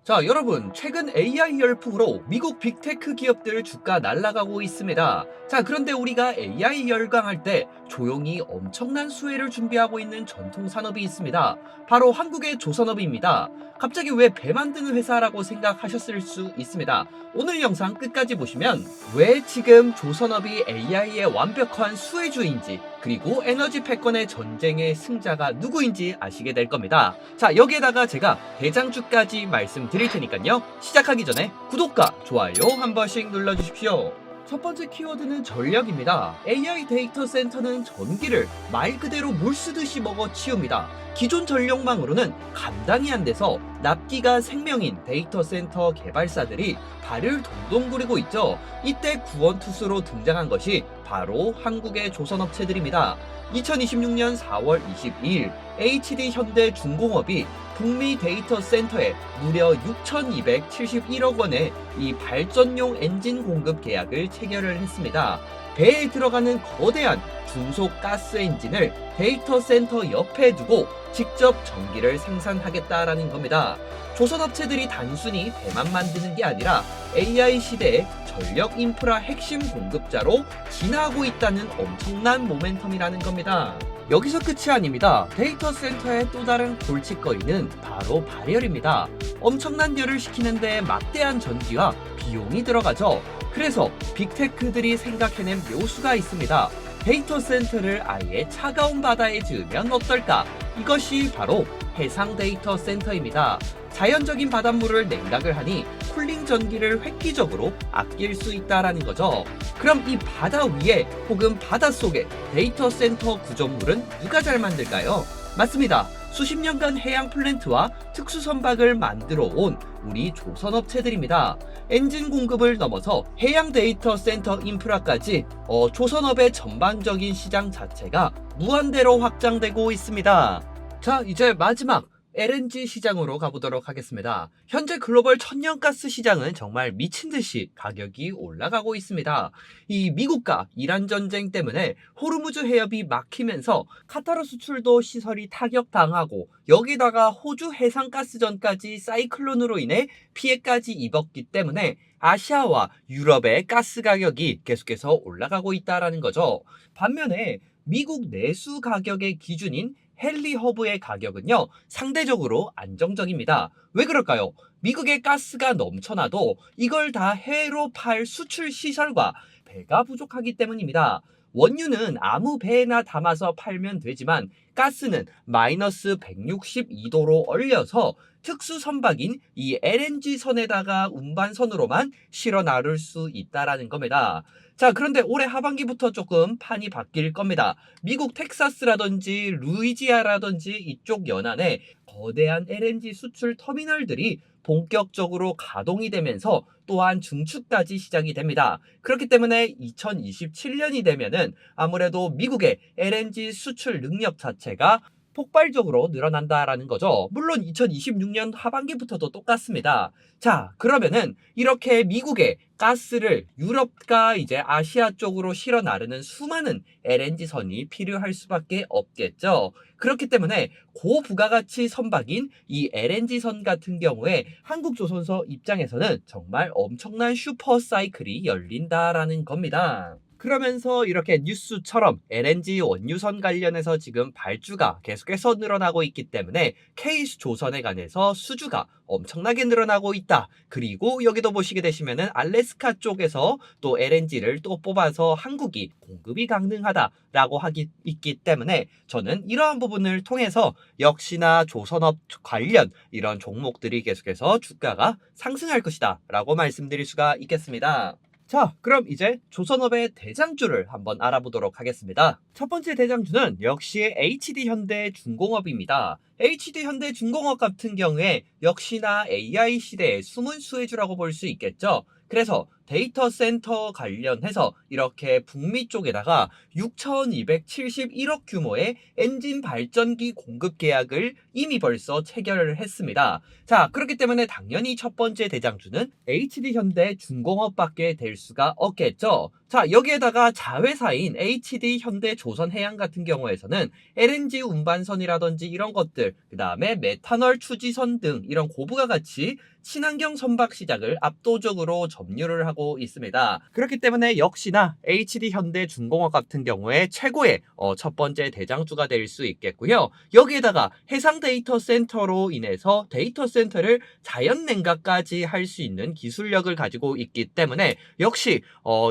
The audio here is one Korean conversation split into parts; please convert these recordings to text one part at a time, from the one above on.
자, 여러분, 최근 AI 열풍으로 미국 빅테크 기업들 주가 날아가고 있습니다. 자, 그런데 우리가 AI 열광할 때 조용히 엄청난 수혜를 준비하고 있는 전통 산업이 있습니다. 바로 한국의 조선업입니다. 갑자기 왜 배 만드는 회사라고 생각하셨을 수 있습니다. 오늘 영상 끝까지 보시면 왜 지금 조선업이 AI의 완벽한 수혜주인지, 그리고 에너지 패권의 전쟁의 승자가 누구인지 아시게 될 겁니다. 자, 여기에다가 제가 대장주까지 말씀드릴 테니까요. 시작하기 전에 구독과 좋아요 한 번씩 눌러주십시오. 첫 번째 키워드는 전력입니다. AI 데이터 센터는 전기를 말 그대로 물 쓰듯이 먹어 치웁니다. 기존 전력망으로는 감당이 안 돼서 납기가 생명인 데이터 센터 개발사들이 발을 동동 구르고 있죠. 이때 구원투수로 등장한 것이 바로 한국의 조선업체들입니다. 2026년 4월 22일 HD 현대중공업이 북미 데이터 센터에 무려 6,271억 원의 이 발전용 엔진 공급 계약을 체결을 했습니다. 배에 들어가는 거대한 중속 가스 엔진을 데이터 센터 옆에 두고 직접 전기를 생산하겠다라는 겁니다. 조선업체들이 단순히 배만 만드는 게 아니라 AI 시대의 전력 인프라 핵심 공급자로 진화하고 있다는 엄청난 모멘텀이라는 겁니다. 여기서 끝이 아닙니다. 데이터 센터의 또 다른 골칫거리는 바로 발열입니다. 엄청난 열을 식히는데 막대한 전기와 비용이 들어가죠. 그래서 빅테크들이 생각해낸 묘수가 있습니다. 데이터 센터를 아예 차가운 바다에 지으면 어떨까? 이것이 바로 해상 데이터 센터입니다. 자연적인 바닷물을 냉각을 하니 쿨링 전기를 획기적으로 아낄 수 있다라는 거죠. 그럼 이 바다 위에 혹은 바다 속에 데이터 센터 구조물은 누가 잘 만들까요? 맞습니다. 수십 년간 해양 플랜트와 특수 선박을 만들어 온 우리 조선업체들입니다. 엔진 공급을 넘어서 해양 데이터 센터 인프라까지 조선업의 전반적인 시장 자체가 무한대로 확장되고 있습니다. 자, 이제 마지막 LNG 시장으로 가보도록 하겠습니다. 현재 글로벌 천연가스 시장은 정말 미친듯이 가격이 올라가고 있습니다. 이 미국과 이란 전쟁 때문에 호르무즈 해협이 막히면서 카타르 수출도 시설이 타격당하고 여기다가 호주 해상가스전까지 사이클론으로 인해 피해까지 입었기 때문에 아시아와 유럽의 가스 가격이 계속해서 올라가고 있다는 거죠. 반면에 미국 내수 가격의 기준인 헨리 허브의 가격은요, 상대적으로 안정적입니다. 왜 그럴까요? 미국의 가스가 넘쳐나도 이걸 다 해외로 팔 수출 시설과 배가 부족하기 때문입니다. 원유는 아무 배에나 담아서 팔면 되지만 가스는 마이너스 162도로 얼려서 특수 선박인 이 LNG 선에다가 운반선으로만 실어 나를 수 있다라는 겁니다. 자, 그런데 올해 하반기부터 조금 판이 바뀔 겁니다. 미국 텍사스라든지 루이지아라든지 이쪽 연안에 거대한 LNG 수출 터미널들이 본격적으로 가동이 되면서 또한 증축까지 시작이 됩니다. 그렇기 때문에 2027년이 되면은 아무래도 미국의 LNG 수출 능력 자체가 폭발적으로 늘어난다라는 거죠. 물론 2026년 하반기부터도 똑같습니다. 자, 그러면은 이렇게 미국의 가스를 유럽과 이제 아시아 쪽으로 실어 나르는 수많은 LNG 선이 필요할 수밖에 없겠죠. 그렇기 때문에 고부가가치 선박인 이 LNG 선 같은 경우에 한국조선소 입장에서는 정말 엄청난 슈퍼 사이클이 열린다라는 겁니다. 그러면서 이렇게 뉴스처럼 LNG 원유선 관련해서 지금 발주가 계속해서 늘어나고 있기 때문에 K조선에 관해서 수주가 엄청나게 늘어나고 있다. 그리고 여기도 보시게 되시면은 알래스카 쪽에서 또 LNG를 또 뽑아서 한국이 공급이 가능하다라고 하기 있기 때문에 저는 이러한 부분을 통해서 역시나 조선업 관련 이런 종목들이 계속해서 주가가 상승할 것이다 라고 말씀드릴 수가 있겠습니다. 자, 그럼 이제 조선업의 대장주를 한번 알아보도록 하겠습니다. 첫 번째 대장주는 역시 HD현대중공업입니다. HD현대중공업 같은 경우에 역시나 AI 시대의 숨은 수혜주라고 볼 수 있겠죠. 그래서 데이터 센터 관련해서 이렇게 북미 쪽에다가 6,271억 규모의 엔진 발전기 공급 계약을 이미 벌써 체결을 했습니다. 자, 그렇기 때문에 당연히 첫 번째 대장주는 HD현대 중공업밖에 될 수가 없겠죠. 자, 여기에다가 자회사인 HD현대 조선해양 같은 경우에서는 LNG 운반선이라든지 이런 것들, 그 다음에 메탄올 추지선 등 이런 고부가 가치 친환경 선박 시장을 압도적으로 점유를 하고 있습니다. 그렇기 때문에 역시나 HD현대 중공업 같은 경우에 최고의 첫 번째 대장주가 될 수 있겠고요. 여기에다가 해상 데이터 센터로 인해서 데이터 센터를 자연 냉각까지 할 수 있는 기술력을 가지고 있기 때문에 역시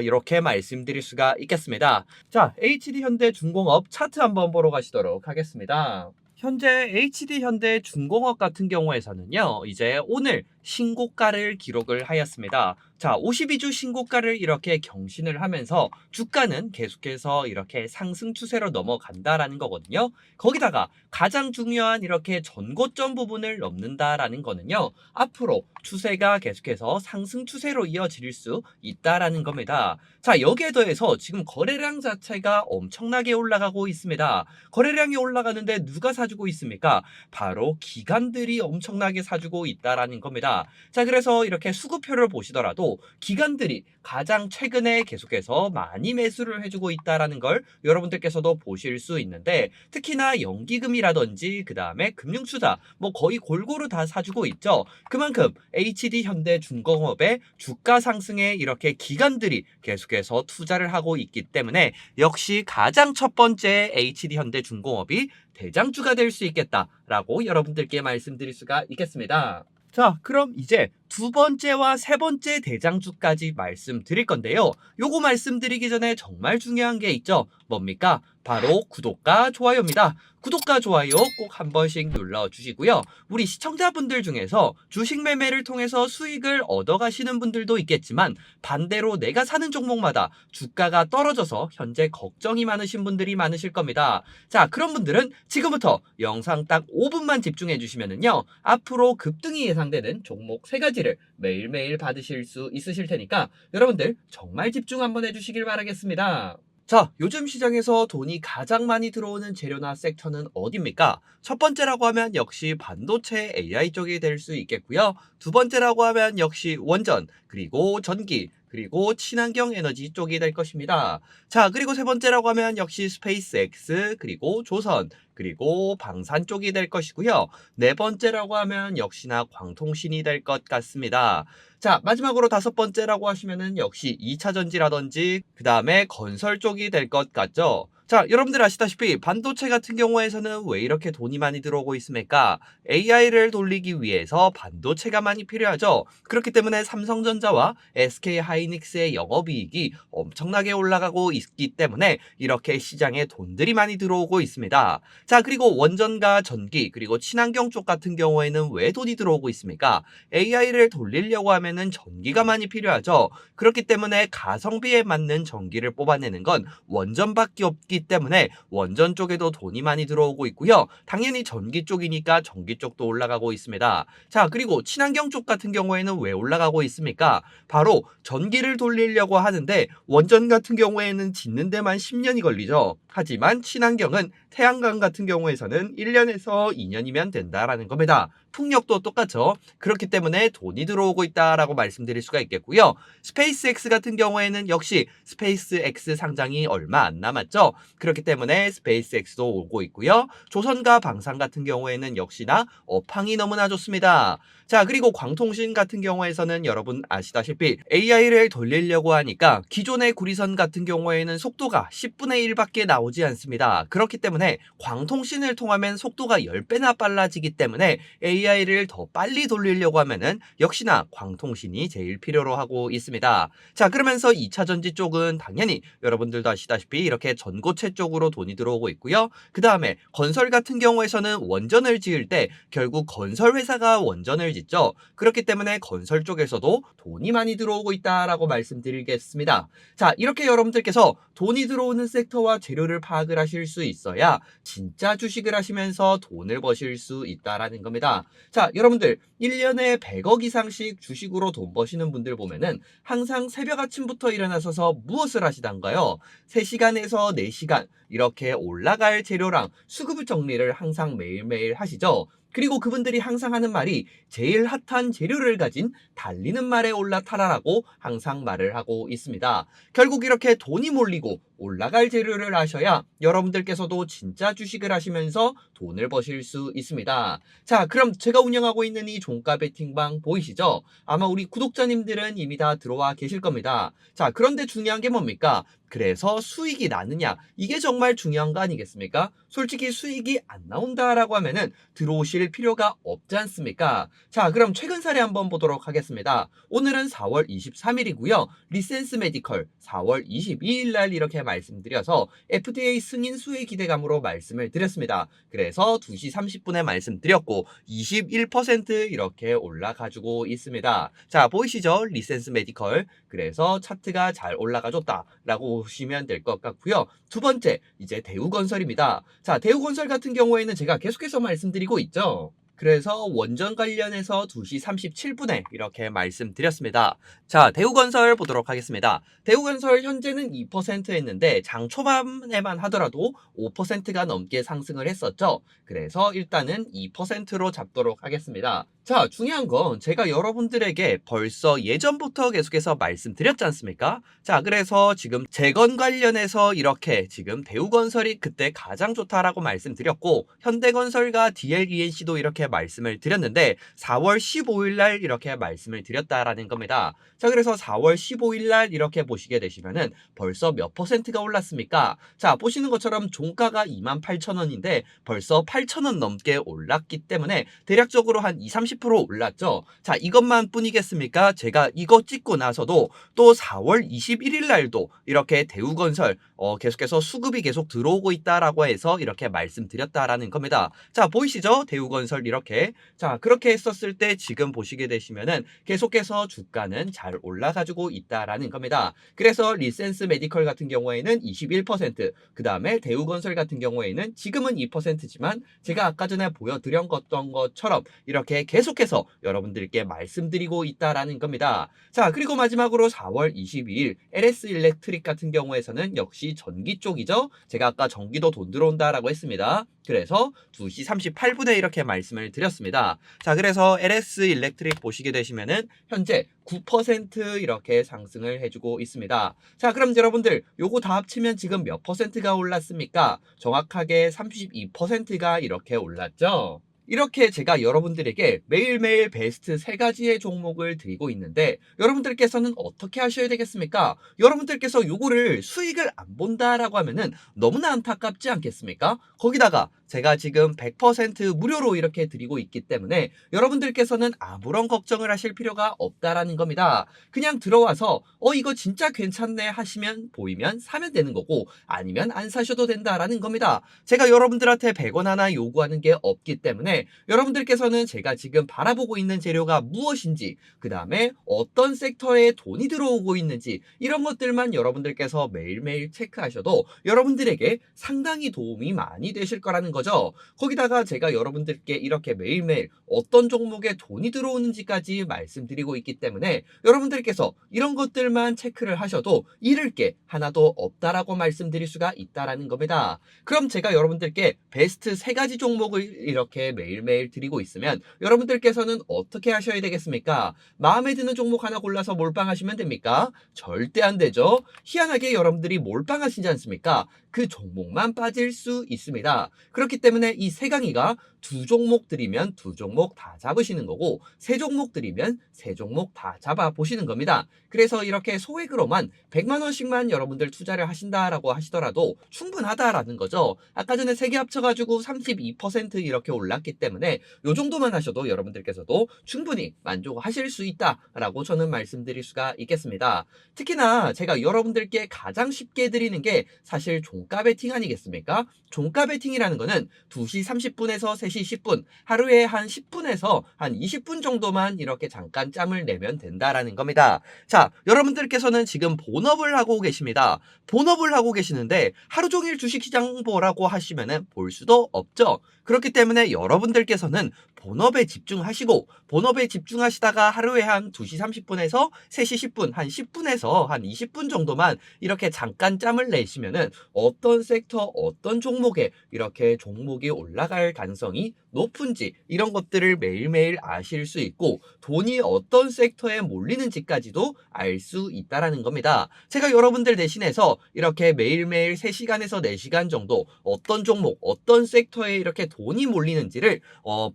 이렇게 말씀드릴 수가 있겠습니다. 자, HD현대 중공업 차트 한번 보러 가시도록 하겠습니다. 현재 HD현대 중공업 같은 경우에서는요, 이제 오늘 신고가를 기록을 하였습니다. 자, 52주 신고가를 이렇게 경신을 하면서 주가는 계속해서 이렇게 상승 추세로 넘어간다라는 거거든요. 거기다가 가장 중요한 이렇게 전고점 부분을 넘는다라는 거는요, 앞으로 추세가 계속해서 상승 추세로 이어질 수 있다라는 겁니다. 자, 여기에 더해서 지금 거래량 자체가 엄청나게 올라가고 있습니다. 거래량이 올라가는데 누가 사주고 있습니까? 바로 기관들이 엄청나게 사주고 있다라는 겁니다. 자, 그래서 이렇게 수급표를 보시더라도 기관들이 가장 최근에 계속해서 많이 매수를 해주고 있다라는 걸 여러분들께서도 보실 수 있는데, 특히나 연기금이라든지 그 다음에 금융투자 뭐 거의 골고루 다 사주고 있죠. 그만큼 HD현대중공업의 주가 상승에 이렇게 기관들이 계속해서 투자를 하고 있기 때문에 역시 가장 첫 번째 HD현대중공업이 대장주가 될 수 있겠다라고 여러분들께 말씀드릴 수가 있겠습니다. 자, 그럼 이제 두 번째와 세 번째 대장주까지 말씀드릴 건데요. 요거 말씀드리기 전에 정말 중요한 게 있죠. 뭡니까? 바로 구독과 좋아요입니다. 구독과 좋아요 꼭 한 번씩 눌러주시고요. 우리 시청자분들 중에서 주식 매매를 통해서 수익을 얻어가시는 분들도 있겠지만, 반대로 내가 사는 종목마다 주가가 떨어져서 현재 걱정이 많으신 분들이 많으실 겁니다. 자, 그런 분들은 지금부터 영상 딱 5분만 집중해 주시면은요, 앞으로 급등이 예상되는 종목 3가지를 매일매일 받으실 수 있으실 테니까 여러분들 정말 집중 한번 해주시길 바라겠습니다. 자, 요즘 시장에서 돈이 가장 많이 들어오는 재료나 섹터는 어디입니까? 첫 번째라고 하면 역시 반도체 AI 쪽이 될 수 있겠고요. 두 번째라고 하면 역시 원전, 그리고 전기, 그리고 친환경 에너지 쪽이 될 것입니다. 자, 그리고 세 번째라고 하면 역시 스페이스X, 그리고 조선, 그리고 방산 쪽이 될 것이고요. 네 번째라고 하면 역시나 광통신이 될 것 같습니다. 자, 마지막으로 다섯 번째라고 하시면은 역시 2차 전지라든지 그 다음에 건설 쪽이 될 것 같죠. 자, 여러분들 아시다시피 반도체 같은 경우에서는 왜 이렇게 돈이 많이 들어오고 있습니까? AI를 돌리기 위해서 반도체가 많이 필요하죠. 그렇기 때문에 삼성전자와 SK하이닉스의 영업이익이 엄청나게 올라가고 있기 때문에 이렇게 시장에 돈들이 많이 들어오고 있습니다. 자, 그리고 원전과 전기, 그리고 친환경 쪽 같은 경우에는 왜 돈이 들어오고 있습니까? AI를 돌리려고 하면은 전기가 많이 필요하죠. 그렇기 때문에 가성비에 맞는 전기를 뽑아내는 건 원전밖에 없기 때문에 원전 쪽에도 돈이 많이 들어오고 있고요. 당연히 전기 쪽이니까 전기 쪽도 올라가고 있습니다. 자, 그리고 친환경 쪽 같은 경우에는 왜 올라가고 있습니까? 바로 전기를 돌리려고 하는데 원전 같은 경우에는 짓는 데만 10년이 걸리죠. 하지만 친환경은 태양광 같은 경우에서는 1년에서 2년이면 된다라는 겁니다. 풍력도 똑같죠. 그렇기 때문에 돈이 들어오고 있다라고 말씀드릴 수가 있겠고요. 스페이스X 같은 경우에는 역시 스페이스X 상장이 얼마 안 남았죠. 그렇기 때문에 스페이스X도 오고 있고요. 조선과 방산 같은 경우에는 역시나 업황이 너무나 좋습니다. 자, 그리고 광통신 같은 경우에서는 여러분 아시다시피 AI를 돌리려고 하니까 기존의 구리선 같은 경우에는 속도가 10분의 1밖에 나오지 않습니다. 그렇기 때문에 광통신을 통하면 속도가 10배나 빨라지기 때문에 AI를 더 빨리 돌리려고 하면은 역시나 광통신이 제일 필요로 하고 있습니다. 자, 그러면서 2차 전지 쪽은 당연히 여러분들도 아시다시피 이렇게 전고체 쪽으로 돈이 들어오고 있고요. 그 다음에 건설 같은 경우에서는 원전을 지을 때 결국 건설 회사가 원전을 짓죠. 그렇기 때문에 건설 쪽에서도 돈이 많이 들어오고 있다라고 말씀드리겠습니다. 자, 이렇게 여러분들께서 돈이 들어오는 섹터와 재료를 파악을 하실 수 있어야 하셔야 진짜 주식을 하시면서 돈을 버실 수 있다라는 겁니다. 자, 여러분들 1년에 100억 이상씩 주식으로 돈 버시는 분들 보면은 항상 새벽 아침부터 일어나셔서 무엇을 하시던가요? 3시간에서 4시간 이렇게 올라갈 재료랑 수급 정리를 항상 매일매일 하시죠. 그리고 그분들이 항상 하는 말이 제일 핫한 재료를 가진 달리는 말에 올라타라라고 항상 말을 하고 있습니다. 결국 이렇게 돈이 몰리고 올라갈 재료를 하셔야 여러분들께서도 진짜 주식을 하시면서 돈을 버실 수 있습니다. 자, 그럼 제가 운영하고 있는 이 종가 베팅방 보이시죠? 아마 우리 구독자님들은 이미 다 들어와 계실 겁니다. 자, 그런데 중요한 게 뭡니까? 그래서 수익이 나느냐? 이게 정말 중요한 거 아니겠습니까? 솔직히 수익이 안 나온다라고 하면은 들어오실 필요가 없지 않습니까? 자, 그럼 최근 사례 한번 보도록 하겠습니다. 오늘은 4월 23일이고요. 리센스 메디컬 4월 22일 날 이렇게 말씀드려서 FDA 승인 수혜 기대감으로 말씀을 드렸습니다. 그래서 2시 30분에 말씀드렸고 21% 이렇게 올라가지고 있습니다. 자, 보이시죠? 리센스 메디컬. 그래서 차트가 잘 올라가줬다라고 보시면 될 것 같고요. 두 번째, 이제 대우건설입니다. 자, 대우건설 같은 경우에는 제가 계속해서 말씀드리고 있죠. 그래서 원전 관련해서 2시 37분에 이렇게 말씀드렸습니다. 자, 대우건설 보도록 하겠습니다. 대우건설 현재는 2% 했는데 장 초반에만 하더라도 5%가 넘게 상승을 했었죠. 그래서 일단은 2%로 잡도록 하겠습니다. 자, 중요한 건 제가 여러분들에게 벌써 예전부터 계속해서 말씀드렸지 않습니까? 자, 그래서 지금 재건 관련해서 이렇게 지금 대우건설이 그때 가장 좋다라고 말씀드렸고 현대건설과 DLENC도 이렇게 말씀을 드렸는데 4월 15일 날 이렇게 말씀을 드렸다라는 겁니다. 자, 그래서 4월 15일 날 이렇게 보시게 되시면은 벌써 몇 %가 올랐습니까? 자, 보시는 것처럼 종가가 28,000원인데 벌써 8,000원 넘게 올랐기 때문에 대략적으로 한 20, 30% 올랐죠. 자, 이것만 뿐이겠습니까? 제가 이거 찍고 나서도 또 4월 21일 날도 이렇게 대우건설 계속해서 수급이 계속 들어오고 있다라고 해서 이렇게 말씀드렸다라는 겁니다. 자, 보이시죠? 대우건설 이렇게. 자, 그렇게 했었을 때 지금 보시게 되시면은 계속해서 주가는 잘 올라가지고 있다라는 겁니다. 그래서 리센스 메디컬 같은 경우에는 21%, 그 다음에 대우건설 같은 경우에는 지금은 2%지만 제가 아까 전에 보여드렸던 것처럼 이렇게 계속해서 여러분들께 말씀드리고 있다라는 겁니다. 자, 그리고 마지막으로 4월 22일 LS 일렉트릭 같은 경우에서는 역시 전기 쪽이죠. 제가 아까 전기도 돈 들어온다라고 했습니다. 그래서 2시 38분에 이렇게 말씀을 드렸습니다. 자, 그래서 LS 일렉트릭 보시게 되시면은 현재 9% 이렇게 상승을 해주고 있습니다. 자, 그럼 여러분들 요거 다 합치면 지금 몇 %가 올랐습니까? 정확하게 32%가 이렇게 올랐죠. 이렇게 제가 여러분들에게 매일매일 베스트 3가지의 종목을 드리고 있는데 여러분들께서는 어떻게 하셔야 되겠습니까? 여러분들께서 요거를 수익을 안 본다라고 하면은 너무나 안타깝지 않겠습니까? 거기다가 제가 지금 100% 무료로 이렇게 드리고 있기 때문에 여러분들께서는 아무런 걱정을 하실 필요가 없다라는 겁니다. 그냥 들어와서 이거 진짜 괜찮네 하시면 보이면 사면 되는 거고 아니면 안 사셔도 된다라는 겁니다. 제가 여러분들한테 100원 하나 요구하는 게 없기 때문에 여러분들께서는 제가 지금 바라보고 있는 재료가 무엇인지 그 다음에 어떤 섹터에 돈이 들어오고 있는지 이런 것들만 여러분들께서 매일매일 체크하셔도 여러분들에게 상당히 도움이 많이 되실 거라는 거죠. 거기다가 제가 여러분들께 이렇게 매일매일 어떤 종목에 돈이 들어오는지까지 말씀드리고 있기 때문에 여러분들께서 이런 것들만 체크를 하셔도 잃을 게 하나도 없다라고 말씀드릴 수가 있다라는 겁니다. 그럼 제가 여러분들께 베스트 3가지 종목을 이렇게 매일매일 드리고 있으면 여러분들께서는 어떻게 하셔야 되겠습니까? 마음에 드는 종목 하나 골라서 몰빵하시면 됩니까? 절대 안 되죠. 희한하게 여러분들이 몰빵하시지 않습니까? 그 종목만 빠질 수 있습니다. 그렇기 때문에 이 세 강의가 2종목 드리면 2종목 다 잡으시는 거고 3종목 드리면 3종목 다 잡아보시는 겁니다. 그래서 이렇게 소액으로만 100만 원씩만 여러분들 투자를 하신다라고 하시더라도 충분하다라는 거죠. 아까 전에 3개 합쳐가지고 32% 이렇게 올랐기 때문에 이 정도만 하셔도 여러분들께서도 충분히 만족하실 수 있다라고 저는 말씀드릴 수가 있겠습니다. 특히나 제가 여러분들께 가장 쉽게 드리는 게 사실 종가 베팅 아니겠습니까? 종가 베팅이라는 거는 2시 30분에서 3시 10분, 하루에 한 10분에서 한 20분 정도만 이렇게 잠깐 짬을 내면 된다라는 겁니다. 자, 여러분들께서는 지금 본업을 하고 계십니다. 본업을 하고 계시는데 하루 종일 주식시장 보라고 하시면은 볼 수도 없죠. 그렇기 때문에 여러분들께서는 본업에 집중하시고, 본업에 집중하시다가 하루에 한 2시 30분에서 3시 10분, 한 10분에서 한 20분 정도만 이렇게 잠깐 짬을 내시면은 어떤 섹터, 어떤 종목에 이렇게 종목이 올라갈 가능성이 높은지, 이런 것들을 매일매일 아실 수 있고, 돈이 어떤 섹터에 몰리는지까지도 알 수 있다라는 겁니다. 제가 여러분들 대신해서 이렇게 매일매일 3시간에서 4시간 정도 어떤 종목, 어떤 섹터에 이렇게 돈이 몰리는지를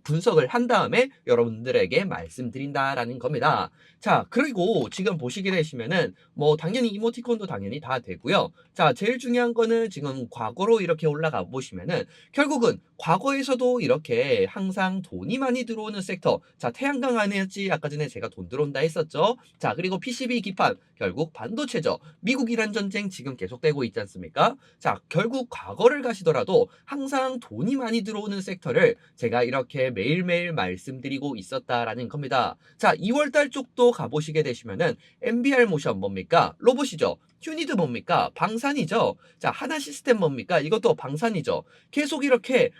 분석을 한 다음에 여러분들에게 말씀드린다라는 겁니다. 자, 그리고 지금 보시게 되시면은 뭐 당연히 이모티콘도 당연히 다 되고요. 자, 제일 중요한 거는 지금 과거로 이렇게 올라가 보시면은 결국은 과거에서도 이렇게 항상 돈이 많이 들어오는 섹터. 자, 태양광 에너지 아까 전에 제가 돈 들어온다 했었죠. 자, 그리고 PCB 기판, 결국 반도체죠. 미국 이란 전쟁 지금 계속되고 있지 않습니까? 자, 결국 과거를 가시더라도 항상 돈이 많이 들어오는 섹터를 제가 이렇게 매일매일 말씀드리고 있었다라는 겁니다. 자, 2월달 쪽도 가보시게 되시면은 MBR 모션 뭡니까? 로봇이죠. 휴니드 뭡니까? 방산이죠. 자, 하나 시스템 뭡니까? 이것도 방산이죠. 계속 이렇게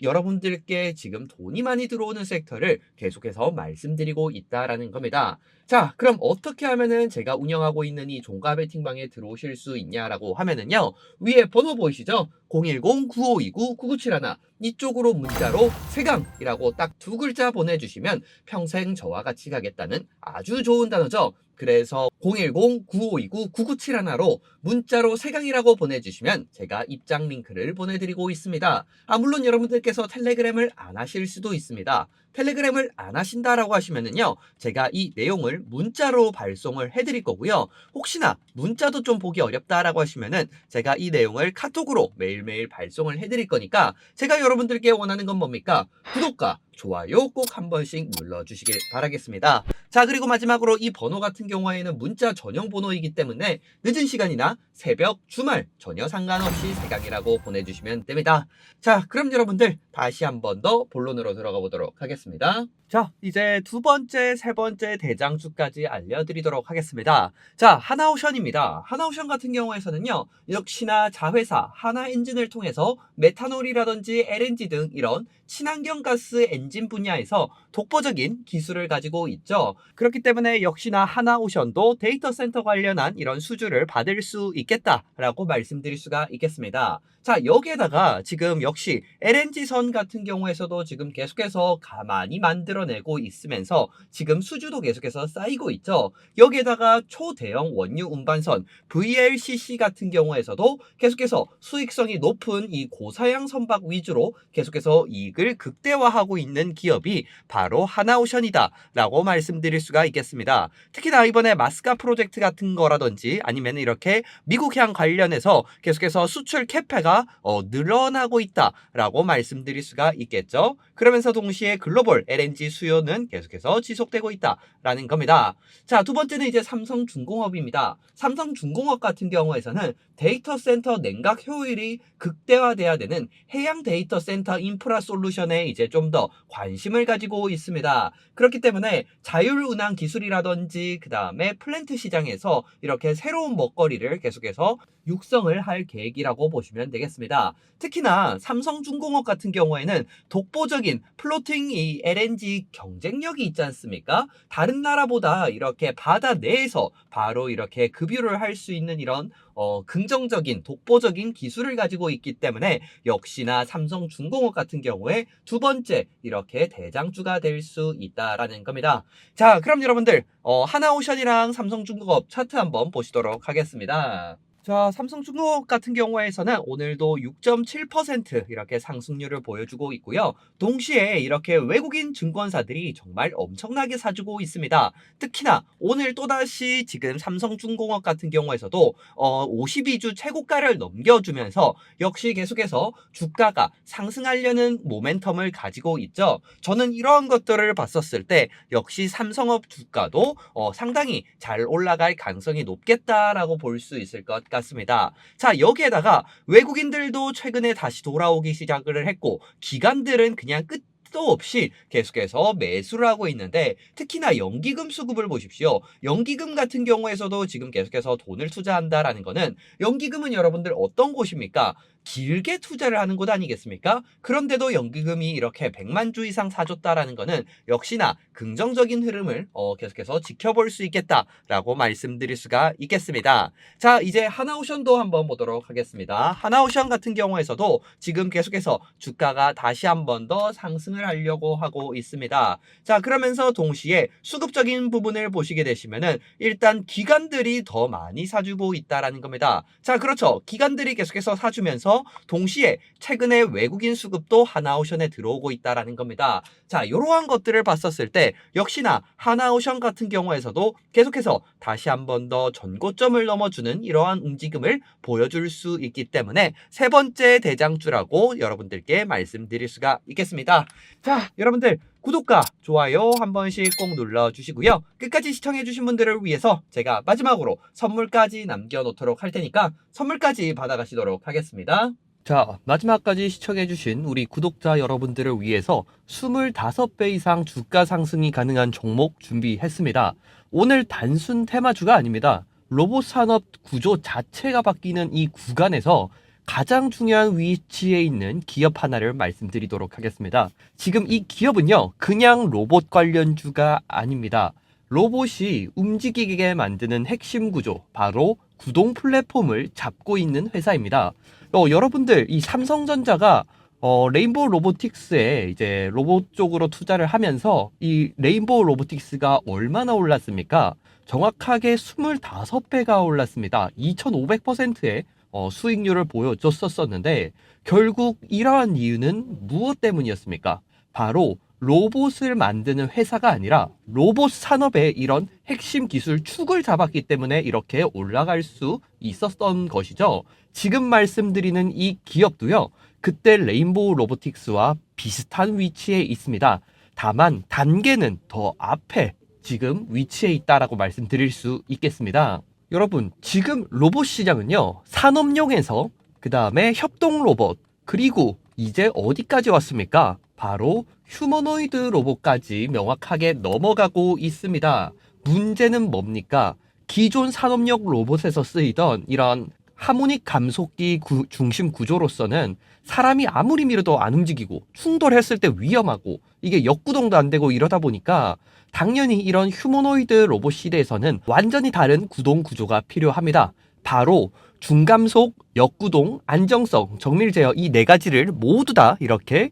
여러분들께 지금 돈이 많이 들어오는 섹터를 계속해서 말씀드리고 있다라는 겁니다. 자, 그럼 어떻게 하면은 제가 운영하고 있는 이 종가 베팅방에 들어오실 수 있냐라고 하면은요. 위에 번호 보이시죠? 010-9529-9971 이쪽으로 문자로 세강이라고 딱 두 글자 보내주시면 평생 저와 같이 가겠다는 아주 좋은 단어죠. 그래서 010-9529-9971로 문자로 세강이라고 보내주시면 제가 입장 링크를 보내드리고 있습니다. 물론 여러분들께서 텔레그램을 안 하실 수도 있습니다. 텔레그램을 안 하신다라고 하시면은요, 제가 이 내용을 문자로 발송을 해드릴 거고요. 혹시나 문자도 좀 보기 어렵다라고 하시면은 제가 이 내용을 카톡으로 매일매일 발송을 해드릴 거니까 제가 여러분들께 원하는 건 뭡니까? 구독과 좋아요 꼭 한 번씩 눌러주시길 바라겠습니다. 자, 그리고 마지막으로 이 번호 같은 경우에는 문자 전용 번호이기 때문에 늦은 시간이나 새벽, 주말 전혀 상관없이 세강이라고 보내주시면 됩니다. 자, 그럼 여러분들 다시 한 번 더 본론으로 들어가 보도록 하겠습니다. 자, 이제 두 번째, 세 번째 대장주까지 알려드리도록 하겠습니다. 자, 하나오션입니다. 하나오션 같은 경우에서는요, 역시나 자회사 하나엔진을 통해서 메탄올이라든지 LNG 등 이런 친환경 가스 엔진 분야에서 독보적인 기술을 가지고 있죠. 그렇기 때문에 역시나 하나오션도 데이터 센터 관련한 이런 수주를 받을 수 있겠다라고 말씀드릴 수가 있겠습니다. 자, 여기에다가 지금 역시 LNG선 같은 경우에서도 지금 계속해서 많이 만들어내고 있으면서 지금 수주도 계속해서 쌓이고 있죠. 여기에다가 초대형 원유 운반선 VLCC 같은 경우에서도 계속해서 수익성이 높은 이 고사양 선박 위주로 계속해서 이익을 극대화하고 있는 기업이 바로 하나오션이다 라고 말씀드릴 수가 있겠습니다. 특히나 이번에 마스카 프로젝트 같은 거라든지 아니면 이렇게 미국향 관련해서 계속해서 수출 캐파가 늘어나고 있다라고 말씀드릴 수가 있겠죠. 그러면서 동시에 글로벌 LNG 수요는 계속해서 지속되고 있다라는 겁니다. 자, 두 번째는 이제 삼성중공업입니다. 삼성중공업 같은 경우에서는 데이터 센터 냉각 효율이 극대화돼야 되는 해양 데이터 센터 인프라 솔루션에 이제 좀 더 관심을 가지고 있습니다. 그렇기 때문에 자율운항 기술이라든지 그 다음에 플랜트 시장에서 이렇게 새로운 먹거리를 계속해서 육성을 할 계획이라고 보시면 되겠습니다. 특히나 삼성중공업 같은 경우에는 독보적인 플로팅 이 LNG 경쟁력이 있지 않습니까? 다른 나라보다 이렇게 바다 내에서 바로 이렇게 급유를 할 수 있는 이런 긍정적인 독보적인 기술을 가지고 있기 때문에 역시나 삼성중공업 같은 경우에 두 번째 이렇게 대장주가 될 수 있다라는 겁니다. 자, 그럼 여러분들 하나오션이랑 삼성중공업 차트 한번 보시도록 하겠습니다. 자, 삼성중공업 같은 경우에서는 오늘도 6.7% 이렇게 상승률을 보여주고 있고요. 동시에 이렇게 외국인 증권사들이 정말 엄청나게 사주고 있습니다. 특히나 오늘 또다시 지금 삼성중공업 같은 경우에서도 52주 최고가를 넘겨주면서 역시 계속해서 주가가 상승하려는 모멘텀을 가지고 있죠. 저는 이러한 것들을 봤었을 때 역시 삼성업 주가도 상당히 잘 올라갈 가능성이 높겠다라고 볼 수 있을 것 같습니다. 자, 여기에다가 외국인들도 최근에 다시 돌아오기 시작을 했고 기관들은 그냥 끝도 없이 계속해서 매수를 하고 있는데 특히나 연기금 수급을 보십시오. 연기금 같은 경우에서도 지금 계속해서 돈을 투자한다라는 거는 연기금은 여러분들 어떤 곳입니까? 길게 투자를 하는 곳 아니겠습니까? 그런데도 연기금이 이렇게 100만 주 이상 사줬다라는 거는 역시나 긍정적인 흐름을 계속해서 지켜볼 수 있겠다라고 말씀드릴 수가 있겠습니다. 자, 이제 하나오션도 한번 보도록 하겠습니다. 하나오션 같은 경우에서도 지금 계속해서 주가가 다시 한번 더 상승을 하려고 하고 있습니다. 자, 그러면서 동시에 수급적인 부분을 보시게 되시면은 일단 기관들이 더 많이 사주고 있다라는 겁니다. 자, 그렇죠. 기관들이 계속해서 사주면서 동시에 최근에 외국인 수급도 하나오션에 들어오고 있다라는 겁니다. 자, 이러한 것들을 봤었을 때 역시나 하나오션 같은 경우에서도 계속해서 다시 한번 더 전고점을 넘어주는 이러한 움직임을 보여줄 수 있기 때문에 세 번째 대장주라고 여러분들께 말씀드릴 수가 있겠습니다. 자, 여러분들 구독과 좋아요 한 번씩 꼭 눌러주시고요. 끝까지 시청해주신 분들을 위해서 제가 마지막으로 선물까지 남겨놓도록 할 테니까 선물까지 받아가시도록 하겠습니다. 자, 마지막까지 시청해주신 우리 구독자 여러분들을 위해서 25배 이상 주가 상승이 가능한 종목 준비했습니다. 오늘 단순 테마주가 아닙니다. 로봇 산업 구조 자체가 바뀌는 이 구간에서 가장 중요한 위치에 있는 기업 하나를 말씀드리도록 하겠습니다. 지금 이 기업은요, 그냥 로봇 관련주가 아닙니다. 로봇이 움직이게 만드는 핵심 구조, 바로 구동 플랫폼을 잡고 있는 회사입니다. 여러분들, 이 삼성전자가 레인보우 로보틱스에 이제 로봇 쪽으로 투자를 하면서 이 레인보우 로보틱스가 얼마나 올랐습니까? 정확하게 25배가 올랐습니다. 2500%의 수익률을 보여줬었는데 결국 이러한 이유는 무엇 때문이었습니까? 바로 로봇을 만드는 회사가 아니라 로봇 산업의 이런 핵심 기술 축을 잡았기 때문에 이렇게 올라갈 수 있었던 것이죠. 지금 말씀드리는 이 기업도요, 그때 레인보우 로보틱스와 비슷한 위치에 있습니다. 다만 단계는 더 앞에 지금 위치에 있다라고 말씀드릴 수 있겠습니다. 여러분, 지금 로봇 시장은요, 산업용에서 그 다음에 협동 로봇, 그리고 이제 어디까지 왔습니까? 바로 휴머노이드 로봇까지 명확하게 넘어가고 있습니다. 문제는 뭡니까? 기존 산업용 로봇에서 쓰이던 이런 하모닉 감속기 중심 구조로서는 사람이 아무리 밀어도 안 움직이고 충돌했을 때 위험하고 이게 역구동도 안 되고 이러다 보니까 당연히 이런 휴머노이드 로봇 시대에서는 완전히 다른 구동 구조가 필요합니다. 바로 중감속, 역구동, 안정성, 정밀 제어 이 네 가지를 모두 다 이렇게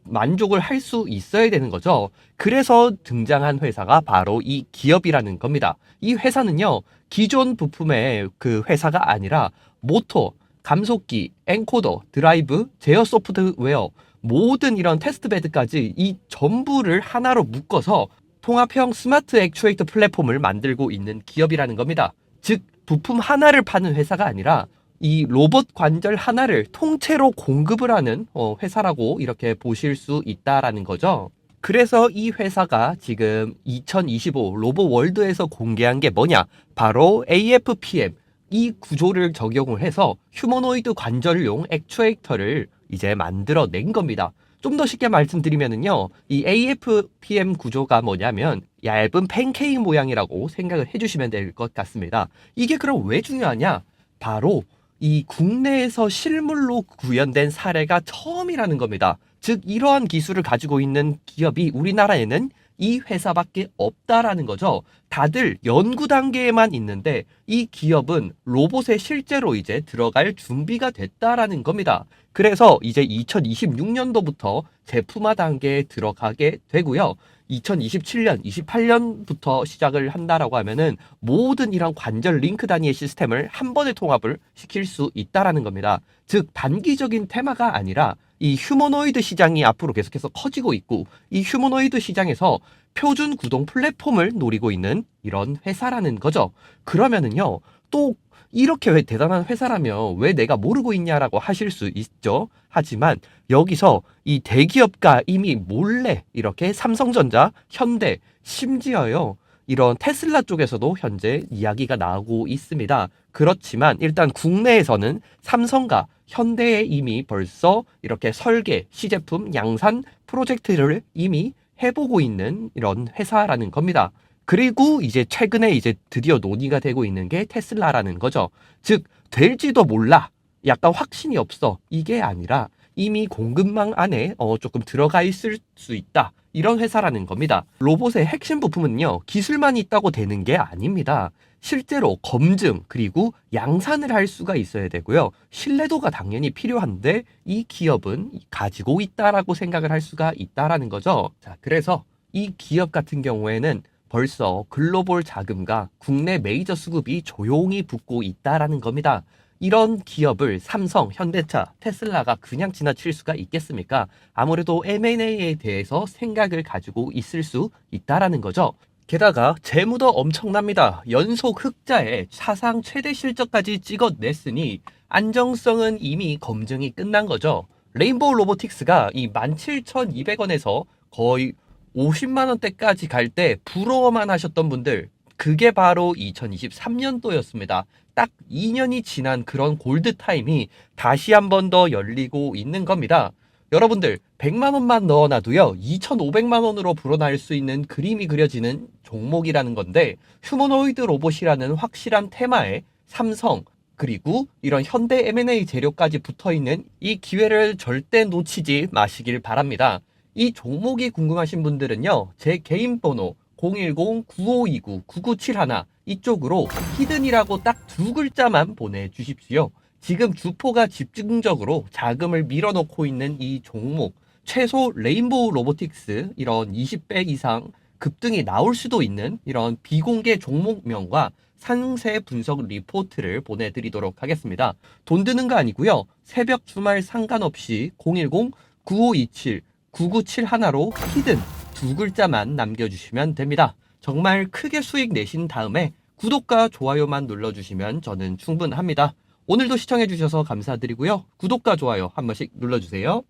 만족을 할 수 있어야 되는 거죠. 그래서 등장한 회사가 바로 이 기업이라는 겁니다. 이 회사는요, 기존 부품의 그 회사가 아니라 모터, 감속기, 엔코더, 드라이브, 제어 소프트웨어, 모든 이런 테스트베드까지 이 전부를 하나로 묶어서 통합형 스마트 액추에이터 플랫폼을 만들고 있는 기업이라는 겁니다. 즉, 부품 하나를 파는 회사가 아니라 이 로봇 관절 하나를 통째로 공급을 하는 회사라고 이렇게 보실 수 있다라는 거죠. 그래서 이 회사가 지금 2025 로봇 월드에서 공개한 게 뭐냐? 바로 AFPM, 이 구조를 적용을 해서 휴머노이드 관절용 액추에이터를 이제 만들어낸 겁니다. 좀 더 쉽게 말씀드리면은요, 이 AFPM 구조가 뭐냐면 얇은 팬케이크 모양이라고 생각을 해주시면 될 것 같습니다. 이게 그럼 왜 중요하냐? 바로 이 국내에서 실물로 구현된 사례가 처음이라는 겁니다. 즉 이러한 기술을 가지고 있는 기업이 우리나라에는 이 회사밖에 없다라는 거죠. 다들 연구 단계에만 있는데 이 기업은 로봇에 실제로 이제 들어갈 준비가 됐다라는 겁니다. 그래서 이제 2026년도부터 제품화 단계에 들어가게 되고요. 2027년, 28년부터 시작을 한다라고 하면은 모든 이런 관절 링크 단위의 시스템을 한 번에 통합을 시킬 수 있다라는 겁니다. 즉 단기적인 테마가 아니라 이 휴머노이드 시장이 앞으로 계속해서 커지고 있고 이 휴머노이드 시장에서 표준 구동 플랫폼을 노리고 있는 이런 회사라는 거죠. 그러면은요, 또 이렇게 왜 대단한 회사라면 왜 내가 모르고 있냐라고 하실 수 있죠. 하지만 여기서 이 대기업가 이미 몰래 이렇게 삼성전자, 현대, 심지어요, 이런 테슬라 쪽에서도 현재 이야기가 나오고 있습니다. 그렇지만 일단 국내에서는 삼성과 현대에 이미 벌써 이렇게 설계, 시제품, 양산 프로젝트를 이미 해보고 있는 이런 회사라는 겁니다. 그리고 이제 최근에 이제 드디어 논의가 되고 있는 게 테슬라라는 거죠. 즉, 될지도 몰라. 약간 확신이 없어. 이게 아니라 이미 공급망 안에 조금 들어가 있을 수 있다. 이런 회사라는 겁니다. 로봇의 핵심 부품은요, 기술만 있다고 되는 게 아닙니다. 실제로 검증 그리고 양산을 할 수가 있어야 되고요. 신뢰도가 당연히 필요한데 이 기업은 가지고 있다라고 생각을 할 수가 있다라는 거죠. 자, 그래서 이 기업 같은 경우에는 벌써 글로벌 자금과 국내 메이저 수급이 조용히 붙고 있다라는 겁니다. 이런 기업을 삼성, 현대차, 테슬라가 그냥 지나칠 수가 있겠습니까? 아무래도 M&A에 대해서 생각을 가지고 있을 수 있다라는 거죠. 게다가 재무도 엄청납니다. 연속 흑자에 사상 최대 실적까지 찍어냈으니 안정성은 이미 검증이 끝난 거죠. 레인보우 로보틱스가 이 17,200원에서 거의 50만 원대까지 갈 때 부러워만 하셨던 분들, 그게 바로 2023년도였습니다. 딱 2년이 지난 그런 골드타임이 다시 한 번 더 열리고 있는 겁니다. 여러분들 100만 원만 넣어놔도요 2,500만 원으로 불어날 수 있는 그림이 그려지는 종목이라는 건데, 휴머노이드 로봇이라는 확실한 테마에 삼성 그리고 이런 현대 M&A 재료까지 붙어있는 이 기회를 절대 놓치지 마시길 바랍니다. 이 종목이 궁금하신 분들은요, 제 개인 번호 010-9529-9971 이쪽으로 히든이라고 딱 두 글자만 보내주십시오. 지금 주포가 집중적으로 자금을 밀어넣고 있는 이 종목, 최소 레인보우 로보틱스 이런 20배 이상 급등이 나올 수도 있는 이런 비공개 종목명과 상세 분석 리포트를 보내드리도록 하겠습니다. 돈 드는 거 아니고요. 새벽 주말 상관없이 010-9527-9971로 히든 두 글자만 남겨주시면 됩니다. 정말 크게 수익 내신 다음에 구독과 좋아요만 눌러주시면 저는 충분합니다. 오늘도 시청해주셔서 감사드리고요. 구독과 좋아요 한 번씩 눌러주세요.